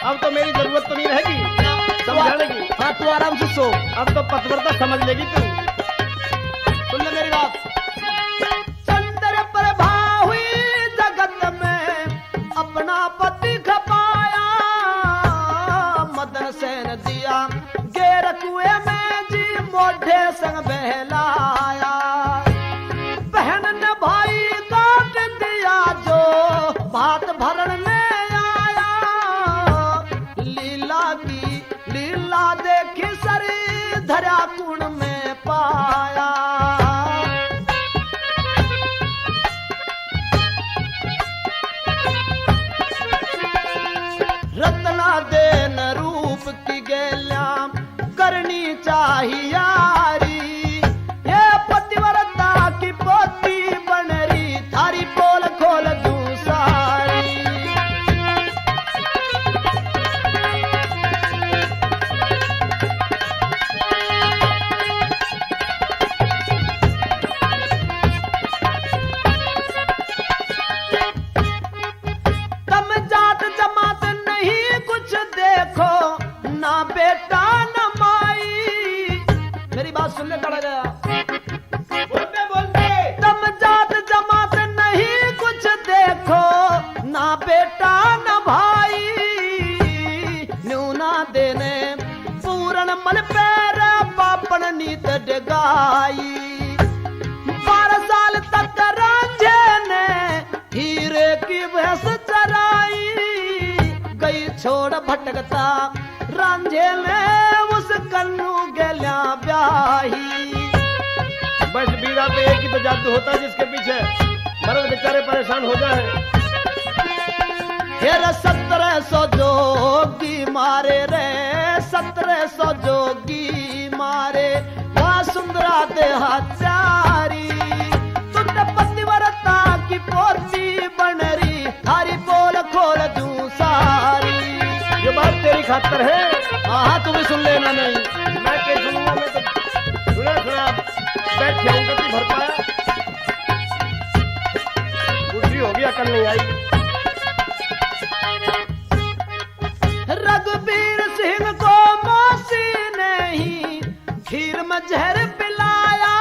अब तो मेरी जरूरत तो नहीं रहेगी समझाने की। हाँ तू आराम से सो। अब तो पतिव्रता समझ लेगी तू। सुन ले मेरी बात। चंद्र प्रभा हुई जगत में अपना पति खपाया। मदन सेन दिया गेर कुएं में जी मोढ़े संग बहलाया। बहन ने भाई काट दिया जो भात भरण में आया। लीला देखी सरी धरा कुण में पाया। रत्ना देन रूप की गेल्या करनी चाहिए यारी। ये पतिव्रता की पोती बनरी, थारी पोल खोल दूं सारी। तम जात जमात नहीं कुछ देखो, ना बेटा न माई। मेरी बात सुनने चला गया। बोलते बोलते तम जात जमात नहीं कुछ देखो, ना बेटा न भाई। न्यूना देने पूरण मल पैर पापन नीत डगाई। 12 साल तक रांझे ने हीरे की भैंस चराई। गई छोड़ भटकता रांझे ने उस कन्नू गल्या ब्याही। बस बीड़ा पे एक ही तो जादू होता है जिसके पीछे मर्द बेचारे परेशान हो जाए। फिर 1700 जोगी मारे रे, 1700 जोगी मारे। वहाँ सुंदरा देहाचारी। तुझे पतिव्रता की पोती बनरी, थारी पोल खोल दूं सारी। ये बात तेरी खातर है। हाँ तू भी सुन लेना। नहीं मैं क्या सुनूंगा? मैं तो सुना बैठ जाऊंगा तू भर पाया। बुद्धि होगी अकल नहीं आई। रघुबीर सिंह को मौसी ने ही खीर में जहर पिलाया।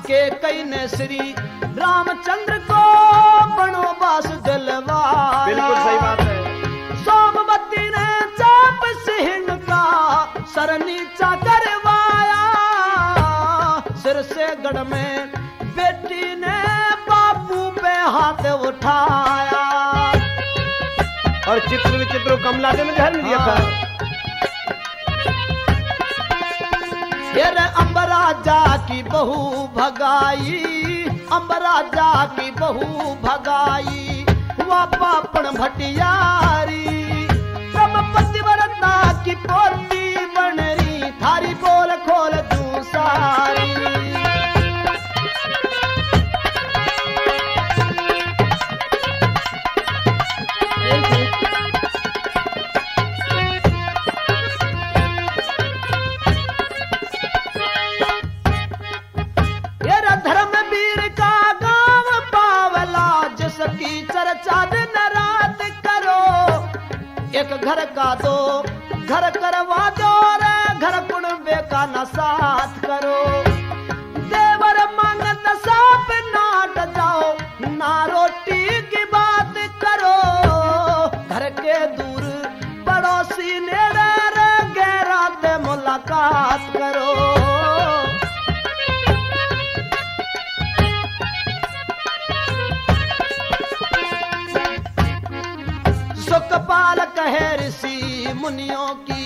के कई ने श्री रामचंद्र को बनवास दिलवाया। सर नीचा करवाया, सिर से गढ़ में बेटी ने बापू पे हाथ उठाया। और चित्र विचित्र कमला ने जहर दिया था। ये रे अम्बराजा की बहू भगाई, अम्बराजा की बहू भगाई, वह पापण भटियारी, तब पतिव्रता की पोती बन रही, थारी बोल खोल दूं सारी। धर्मवीर का गांव पावला, जिसकी चर्चा दिन रात करो, एक घर का दो घर करवा दो रे, घर कुणबे का न साथ करो। देवर मांगत सांप नाट जाओ, ना रोटी की बात करो, घर के दूर पड़ोसी ने रे गहरा से मुलाकात करो। सुखपाल कहे ऋषि मुनियों की,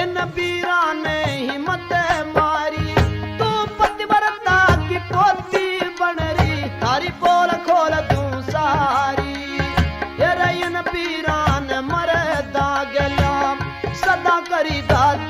इन वीरा ने हिम्मत मारी, तू पतिव्रता की पोती बन रही, तारी पोल खोल दूं सारी। ये इन वीरा ने मरे दागला, सदा करी दाद